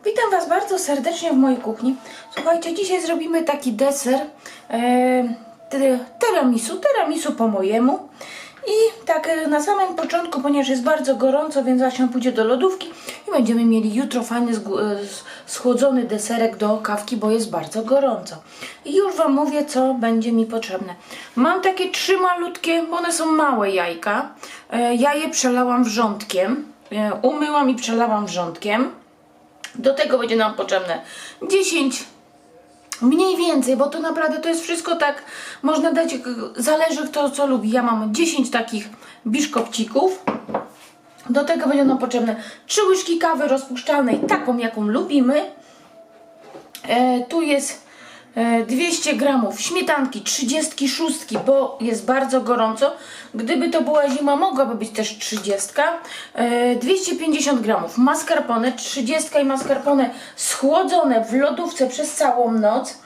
Witam Was bardzo serdecznie w mojej kuchni. Słuchajcie, dzisiaj zrobimy taki deser tiramisu po mojemu. I tak na samym początku, ponieważ jest bardzo gorąco, więc właśnie pójdzie do lodówki i będziemy mieli jutro fajny schłodzony deserek do kawki, bo jest bardzo gorąco. I już Wam mówię, co będzie mi potrzebne. Mam takie 3 malutkie, bo one są małe jajka. Ja je przelałam wrzątkiem. Umyłam i przelałam wrzątkiem. Do tego będzie nam potrzebne 10 mniej więcej, bo to naprawdę to jest wszystko tak, można dać, zależy kto co lubi. Ja mam 10 takich biszkopcików. Do tego będzie nam potrzebne 3 łyżki kawy rozpuszczalnej, taką jaką lubimy. Tu jest 200 gramów śmietanki 36, bo jest bardzo gorąco. Gdyby to była zima, mogłaby być też 30. 250 gramów mascarpone, 30 i mascarpone schłodzone w lodówce przez całą noc.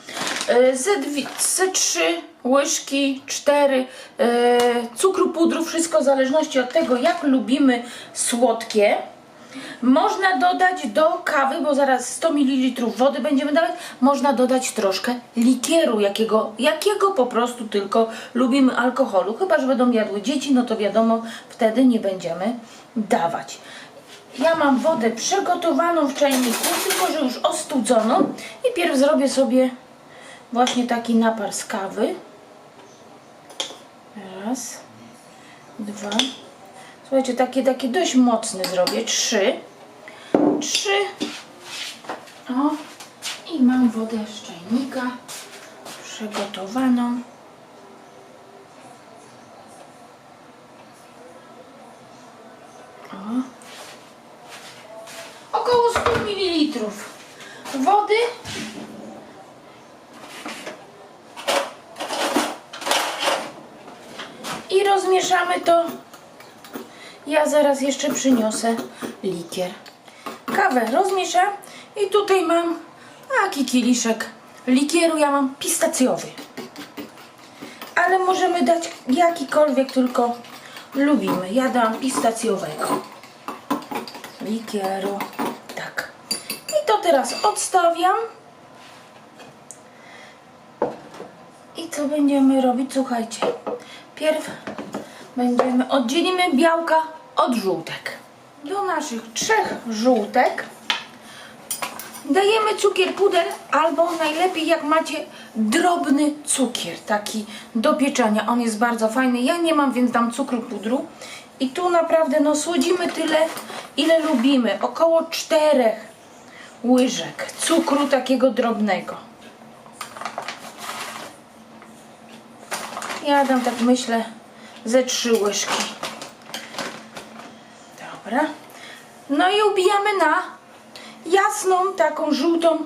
Ze 3 łyżki, 4 cukru pudru, wszystko w zależności od tego, jak lubimy słodkie. Można dodać do kawy, bo zaraz 100 ml wody będziemy dawać, można dodać troszkę likieru, jakiego po prostu tylko lubimy, alkoholu. Chyba że będą jadły dzieci, no to wiadomo, wtedy nie będziemy dawać. Ja mam wodę przygotowaną w czajniku, tylko że już ostudzoną i pierw zrobię sobie właśnie taki napar z kawy. Raz, 2. Słuchajcie, taki dość mocny zrobię. 3. O, i mam wodę z czajnika przygotowaną. O. Około 100 ml wody. I rozmieszamy to. Ja zaraz jeszcze przyniosę likier. Kawę rozmieszam i tutaj mam taki kieliszek likieru. Ja mam pistacjowy. Ale możemy dać jakikolwiek tylko lubimy. Ja dam pistacjowego likieru. Tak. I to teraz odstawiam. I co będziemy robić? Słuchajcie. Pierw oddzielimy białka od żółtek. Do naszych 3 żółtek dajemy cukier puder, albo najlepiej jak macie drobny cukier, taki do pieczenia. On jest bardzo fajny. Ja nie mam, więc dam cukru pudru. I tu naprawdę słodzimy tyle, ile lubimy. Około 4 łyżek cukru takiego drobnego. Ja dam, tak myślę, ze 3 łyżki. Dobra. No i ubijamy na jasną, taką żółtą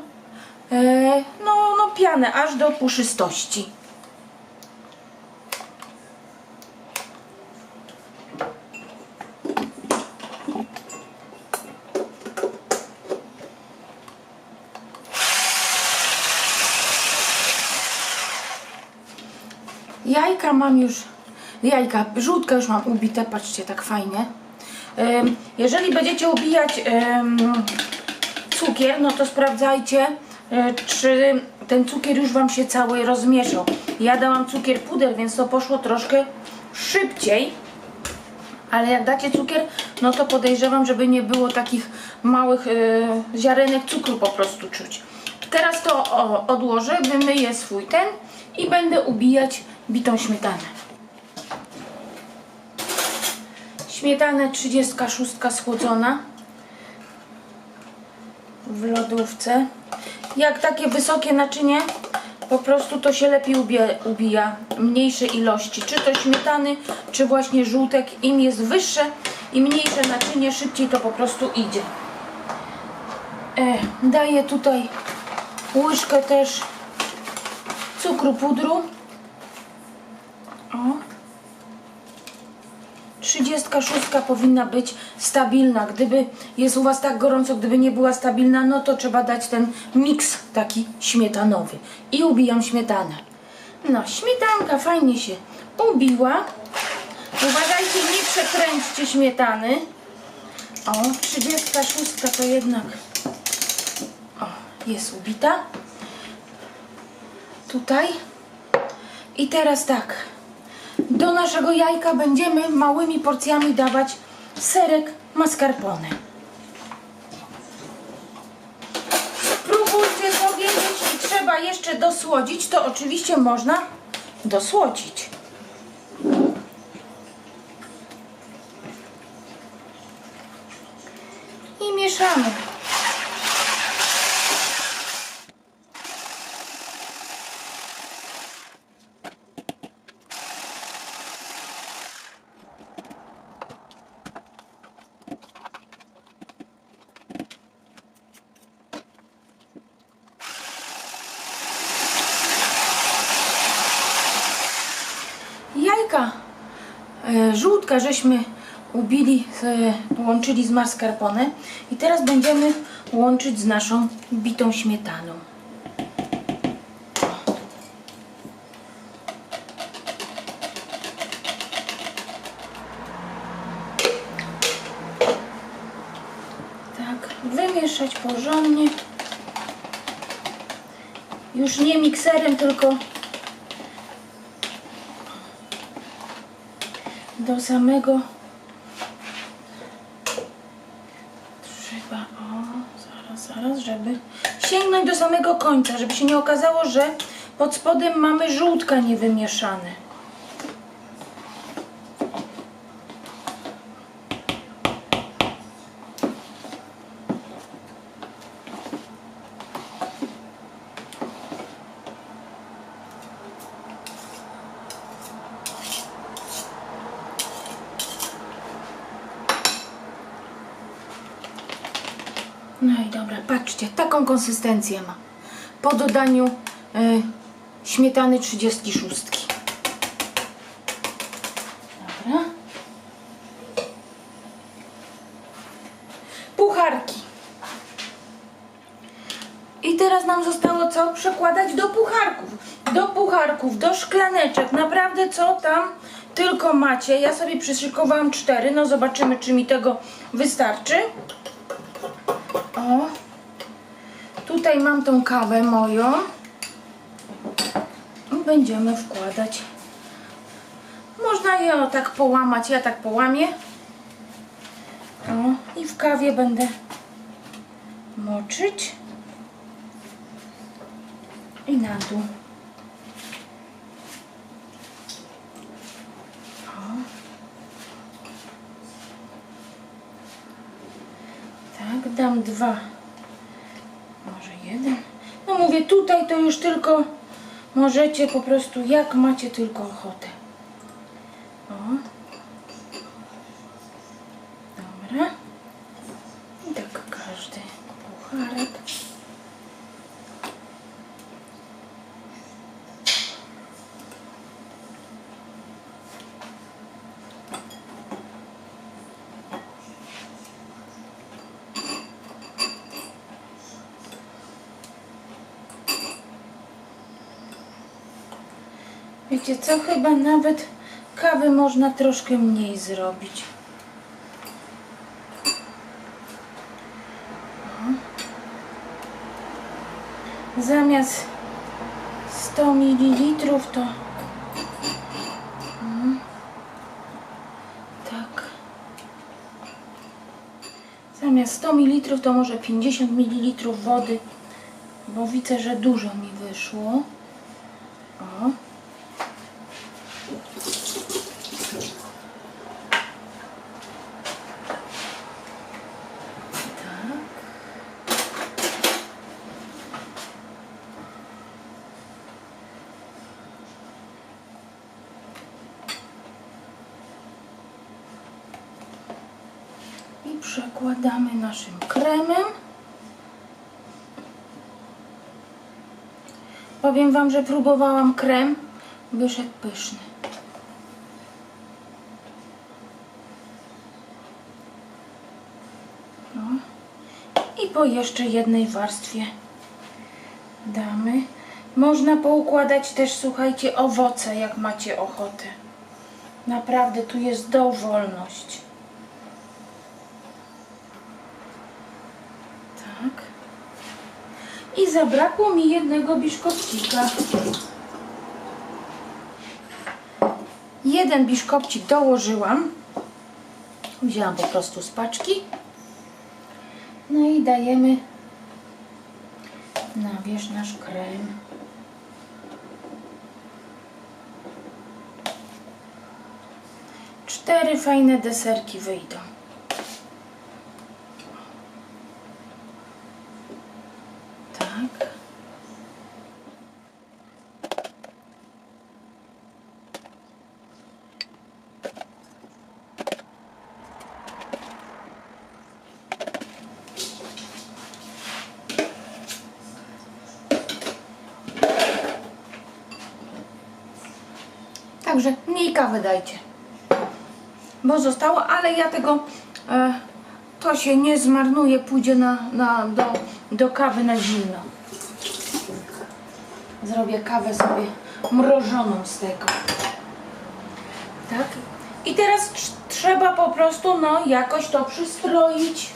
pianę, aż do puszystości. Jajka mam już, żółtka już mam ubite, patrzcie, tak fajnie. Jeżeli będziecie ubijać cukier, no to sprawdzajcie, czy ten cukier już Wam się cały rozmieszał. Ja dałam cukier puder, więc to poszło troszkę szybciej. Ale jak dacie cukier, no to podejrzewam, żeby nie było takich małych ziarenek cukru po prostu czuć. Teraz to odłożę, wymyję swój ten i będę ubijać bitą śmietanę. Śmietanę 36 schłodzona w lodówce. Jak takie wysokie naczynie, po prostu to się lepiej ubija mniejsze ilości. Czy to śmietany, czy właśnie żółtek. Im jest wyższe i mniejsze naczynie, szybciej to po prostu idzie. Daję tutaj łyżkę też cukru pudru. O. 36 powinna być stabilna. Gdyby jest u Was tak gorąco, gdyby nie była stabilna, no to trzeba dać ten miks taki śmietanowy. I ubijam śmietanę. No, śmietanka fajnie się ubiła. Uważajcie, nie przekręćcie śmietany. O, 36 to jednak jest ubita. Tutaj. I teraz tak. Do naszego jajka będziemy małymi porcjami dawać serek mascarpone. Próbujcie sobie, jeśli trzeba jeszcze dosłodzić, to oczywiście można dosłodzić. I mieszamy. Jajka żółtka żeśmy ubili, połączyli z mascarpone i teraz będziemy łączyć z naszą bitą śmietaną. Tak, wymieszać porządnie. Już nie mikserem, tylko do samego trzeba, zaraz, żeby sięgnąć do samego końca, żeby się nie okazało, że pod spodem mamy żółtka niewymieszane. No i dobra, patrzcie, taką konsystencję ma. Po dodaniu śmietany 36. Dobra. Pucharki. I teraz nam zostało co? Przekładać do pucharków. Do pucharków, do szklaneczek. Naprawdę co tam tylko macie. Ja sobie przyszykowałam 4. No zobaczymy, czy mi tego wystarczy. O, tutaj mam tą kawę moją i będziemy wkładać. Można ją tak połamać, ja tak połamię. O, i w kawie będę moczyć i na dół. Tak, dam 2, może 1. No mówię, tutaj to już tylko możecie po prostu jak macie tylko ochotę. O. Dobra. I tak każdy pucharek. Wiecie co, chyba nawet kawy można troszkę mniej zrobić. O. Zamiast 100 ml to tak. Zamiast 100 ml to może 50 ml wody, bo widzę, że dużo mi wyszło. O. Przekładamy naszym kremem. Powiem wam, że próbowałam krem, wyszedł pyszny. No. I po jeszcze jednej warstwie damy. Można poukładać też, słuchajcie, owoce, jak macie ochotę. Naprawdę tu jest dowolność. Tak. I zabrakło mi jednego biszkopcika. Jeden biszkopcik dołożyłam. Wzięłam po prostu z paczki. No i dajemy na wierzch nasz krem. Cztery fajne deserki wyjdą. Tak. Także mniej kawy dajcie, bo zostało, ale ja tego, to się nie zmarnuje, pójdzie do kawy na zimno. Zrobię kawę sobie mrożoną z tego. Tak? I teraz trzeba po prostu jakoś to przystroić.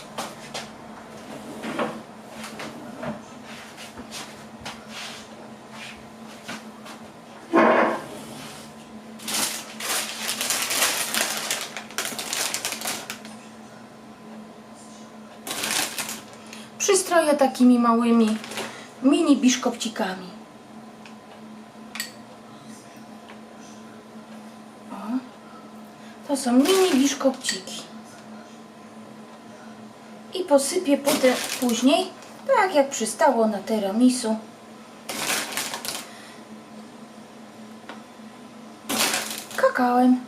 Przystroję takimi małymi mini biszkopcikami. O, to są mini biszkopciki. I posypię później, tak jak przystało na tiramisu, kakałem.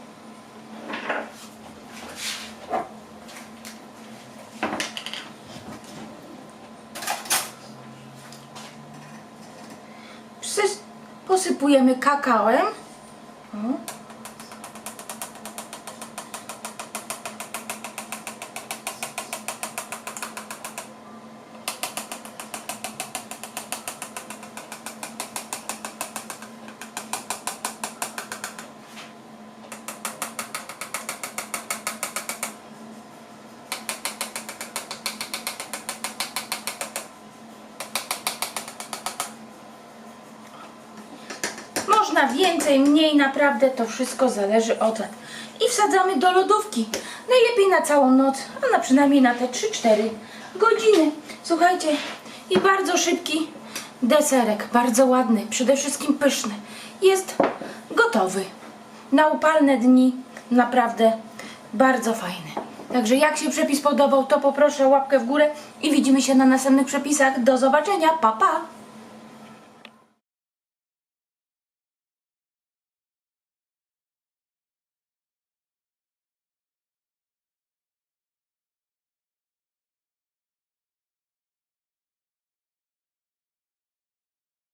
Posypujemy kakałem. O. Można więcej, mniej, naprawdę to wszystko zależy od Was. I wsadzamy do lodówki. Najlepiej na całą noc, a przynajmniej na te 3-4 godziny. Słuchajcie, i bardzo szybki deserek, bardzo ładny, przede wszystkim pyszny. Jest gotowy. Na upalne dni naprawdę bardzo fajny. Także jak się przepis podobał, to poproszę o łapkę w górę i widzimy się na następnych przepisach. Do zobaczenia, pa pa!